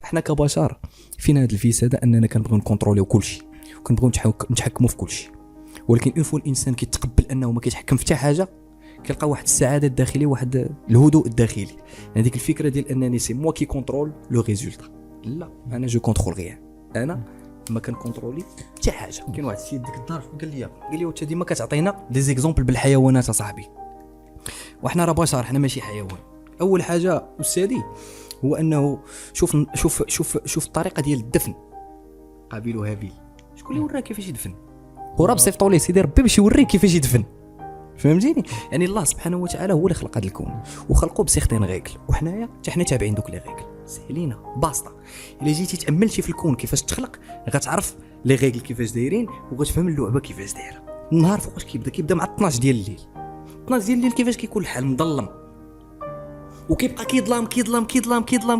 حنا كبشر فينا هذا الفيس هذا اننا كنبغيو نكونتروليو كلشي وكنبغيو نتحكموا في كلشي، ولكن اون فوا الانسان كيتقبل انه ما كيتحكم في حتى حاجه كيلقى واحد السعاده الداخليه، واحد الهدوء الداخلي. هذيك الفكره ديال انني سي موا كي كونترول لو ريزولتا، لا انا جو كونترول غير، انا ما كنكونترولي حتى حاجه. كاين واحد السيد ديك الدار قال لي وانت ديما كتعطينا دي زيكزامبل بالحيوانات اصاحبي، وحنا راه بشر، حنا ماشي حيوان. اول حاجه استاذي هو انه شوف الطريقه ديال الدفن قابيل وهابيل. شكون اللي وراك كيفاش يدفن؟ وراه بصيفطوا ليه سيدي ربي باش يوريك كيفاش يدفن، فهمتيني؟ يعني الله سبحانه وتعالى هو اللي خلق هذا الكون وخلقه بسيختين غيكل، وحنايا حتى حنا تابعين دوك لي غيكل سهلينا باسطه. الا جيتي تاملتي في الكون كيفاش تخلق غتعرف لي غيكل كيفاش دايرين وغتفهم اللعبه كيفاش دايره. النهار فوقاش كيبدا مع 12 ديال الليل. 12 ديال الليل كيفاش كيكون الحال مظلم وكيبقى كيظلم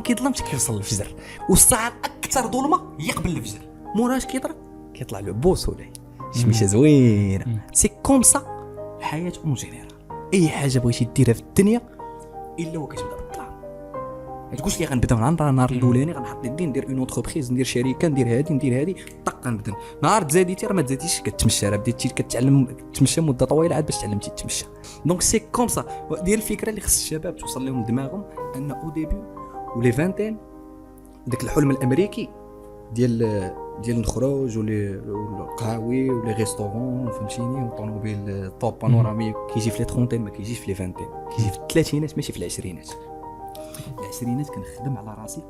حتى كيوصل الفجر، والساعه اكثر ظلمه هي قبل الفجر. موراش كيطلع له بوسولي شميشه زوينه. سي كوم سا الحياه اون جينيرال. اي حاجه بغيتي ديرها في الدنيا الا وكتبدا بالظلام. ما تقولش لي غنبدا من النهار الاولاني غنحط يدي ندير اون اونتربريز، ندير شركه، ندير هادي طق غنبدا. نهار تزاديتي راه ما تزاديش كتمشى، راه بديتي كتعلم تمشى مده طويله عاد باش تعلمتي تمشى. دونك سي كوم سا. ديال الفكره اللي خص الشباب توصل لهم دماغهم ان او ديبي ولي فانتين داك الحلم الامريكي ديال نخرج والقهاوي ولي ريستورون فهمتيني وطونوبيل طوب بانوراميك كيجي في لي ترونتين، ما كيجيش في لي فانتين، كيجي في الثلاثينات ماشي في العشرينات. العشرينات كنخدم على راسي،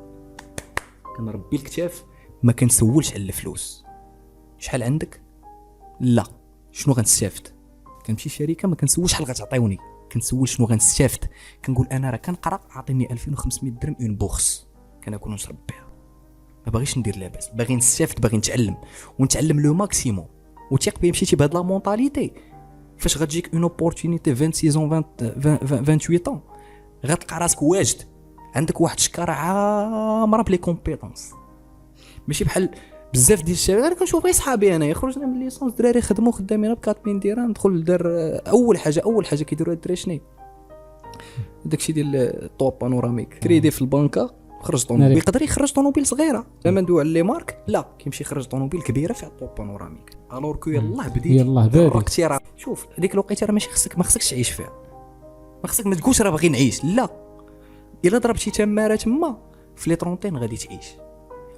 كنربي الكتاف، ما كنسولش على الفلوس. شحال عندك؟ لا. شنو غنستافد؟ كنمشي الشركه ما كنسولش شحال غتعطيوني، كنسول شنو غنستافد. كنقول انا راه كنقرا عطيني 2500 درهم اون بوكس كناكل ونشرب بها، ما باغيش ندير لاباس، باغي نستافد، باغي نتعلم ونتعلم لو ماكسيموم. وثيق بيا مشيتي بهاد لا مونطاليتي فاش غتجيك اون اوبورتونيتي 26 28 غتلقى راسك واجد، عندك واحد الشكاره عامره بلي كومبيتونس. ماشي بحال بزاف ديال الشباب. انا كنشوف غير صحابي انا خرجنا من ليسونس دراري خدموا خدامين ب 4000 درهم، دخل دار اول حاجه كيديروا الدراري شنو داكشي ديال الطوب بانوراميك كريدي في البنكه. خرج طونوبيل، يقدر يخرج طونوبيل صغيره لما ندوي على لي مارك، لا كيمشي يخرج طونوبيل كبيره فيها الطوب بانوراميك. الور كو يلاه بديتي راه شوف هذيك الوقيته راه ماشي ما خصكش تعيش فيها، ما خصك ما تقولش راه باغي نعيش، لا. الا ضربتي تماره تما في لي طرونتين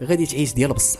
غادي تعيش ديال بصح.